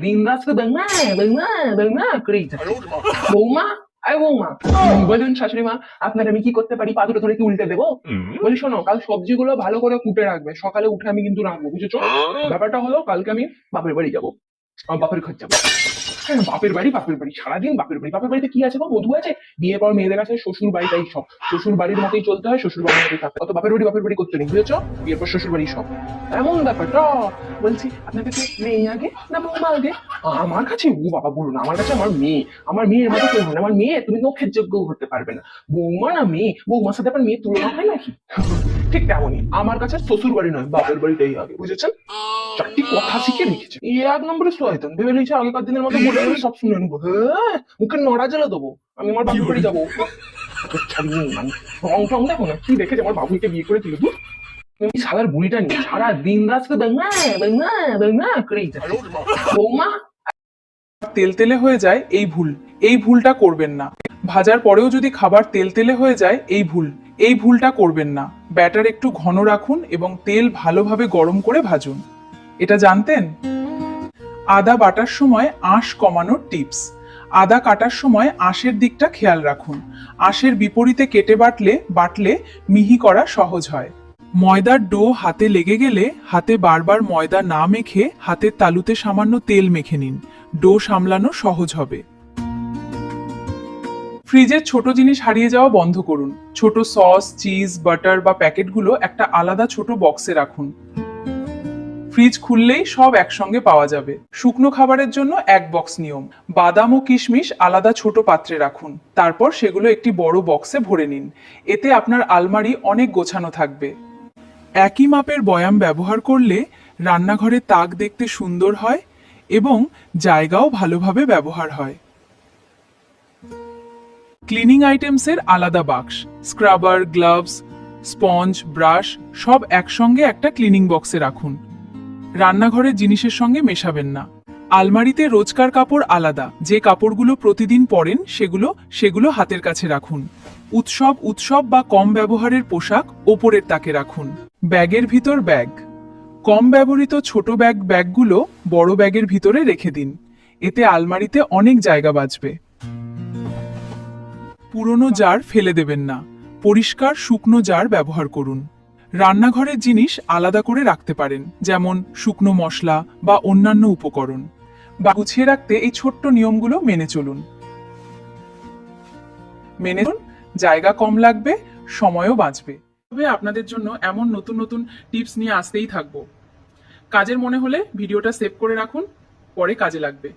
দিন রাত্রে বেংমা বেংমা বেংমা করেই থাকে। বৌমা, আয় বৌমা, বলুন শাশুড়ি মা, আপনার আমি কি করতে পারি? পা দুটো ধরে কি উল্টে দেবো? বলি শোনো, কাল সবজিগুলো ভালো করে কুটে রাখবে, সকালে উঠে আমি কিন্তু রাখবো, বুঝেছো? ব্যাপারটা হলো, কালকে আমি বাপের বাড়ি যাবো, আমার বাপের ঘর যাবো। হ্যাঁ, বাপের বাড়ি বাপের বাড়ি, সারাদিন বাপের বাড়ি। বাপের বাড়িতে কি আছে গো? বধূ আছে? বিয়ে পর মেয়েদের কাছে শ্বশুর বাড়িটাই সব, শ্বশুর বাড়ির মতোই চলতে হয়, শ্বশুর বাড়ির মতোই থাকতে, অত বাপের বাড়ি করতে নেই, বুঝেছো? বিয়ের পর শ্বশুর বাড়ি সব, এমন ব্যাপারটা। বলছি আপনার কাছে মেয়ে আগে না বৌমা আগে? আমার কাছে, ও বাবা বলুন, আমার কাছে আমার মেয়ে, আমার মেয়ের মতো কেউ হয় না। আমার মেয়ে তুমি নখের যোগ্য হতে পারবে না। বৌমা না মেয়ে, বৌমার সাথে আপনার মেয়ে তুলনা হয় নাকি? ঠিক তেমনই আমার কাছে শ্বশুর বাড়ি নয়, বাপের বাড়িটাই আগে, বুঝেছেন? চারটি কথা শিখে রেখেছে, এই এক নম্বরে শয়তান। ভেবে নিয়েছে আগেকার দিনের মতো বলে বলে সব শুনে নেবো। হ্যাঁ, মুখে নড়া জ্বালা দেবো, আমি আমার বাপের বাড়ি যাবো। ছাড়িয়ে মানে রং টং দেখো না, কি দেখেছে আমার বাবুকে বিয়ে করে দিল। দূর, তুমি শালার বুড়িটা নিয়ে সারা দিন রাত শুধু বেঙ্গা বেঙ্গা বেঙ্গা করেই যাচ্ছে। বৌমা, তেলতেলে হয়ে যায় এই ভুলটা করবেন না। ভাজার পরেও যদি খাবার তেলতেলে হয়ে যায় এই ভুলটা করবেন না। ব্যাটার একটু ঘন রাখুন এবং তেল ভালোভাবে গরম করে ভাজুন। এটা জানতেন? আদা বাটার সময় আঁশ কমানোর টিপস। আদা কাটার সময় আঁশের দিকটা খেয়াল রাখুন। আঁশের বিপরীতে কেটে বাটলে মিহি করা সহজ হয়। ময়দার ডো হাতে লেগে গেলে হাতে বারবার ময়দা না মেখে হাতের তালুতে সামান্য তেল মেখে নিন। ডো সামলানো সহজ হবে। ফ্রিজের ছোট জিনিস হারিয়ে যাওয়া বন্ধ করুন। ছোট সস, চিজ, বাটার বা প্যাকেটগুলো একটা আলাদা ছোট বক্সে রাখুন। ফ্রিজ খুললেই সব একসঙ্গে পাওয়া যাবে। শুকনো খাবারের জন্য এক বক্স নিয়ম। বাদাম ও কিশমিশ আলাদা ছোট পাত্রে রাখুন, তারপর সেগুলো একটি বড় বক্সে ভরে নিন। এতে আপনার আলমারি অনেক গোছানো থাকবে। একই মাপের বয়াম ব্যবহার করলে রান্নাঘরে তাক দেখতে সুন্দর হয় এবং জায়গাও ভালোভাবে ব্যবহার হয়। ক্লিনিং আইটেমসের আলাদা বাক্স, স্ক্রাবার, গ্লাভস, স্পঞ্জ, ব্রাশ সব একসঙ্গে একটা ক্লিনিং বক্সে রাখুন। রান্নাঘরের জিনিসের সঙ্গে মেশাবেন না। আলমারিতে রোজকার কাপড় আলাদা, যে কাপড়গুলো প্রতিদিন পরেন সেগুলো হাতের কাছে রাখুন। উৎসব বা কম ব্যবহারের পোশাক ওপরের তাকে রাখুন। ব্যাগের ভিতর ব্যাগ, কম ব্যবহৃত ছোট ব্যাগগুলো বড় ব্যাগের ভিতরে রেখে দিন। এতে আলমারিতে অনেক জায়গা বাঁচবে। পুরনো জার ফেলে দেবেন না, পরিষ্কার শুকনো জার ব্যবহার করুন। রান্নাঘরের জিনিস আলাদা করে রাখতে পারেন, যেমন শুকনো মশলা বা অন্যান্য উপকরণ। বা গুছিয়ে রাখতে এই ছোট্ট নিয়মগুলো মেনে চলুন। জায়গা কম লাগবে, সময়ও বাঁচবে। তবে আপনাদের জন্য এমন নতুন নতুন টিপস নিয়ে আসতেই থাকবো। কাজের মনে হলে ভিডিওটা সেভ করে রাখুন, পরে কাজে লাগবে।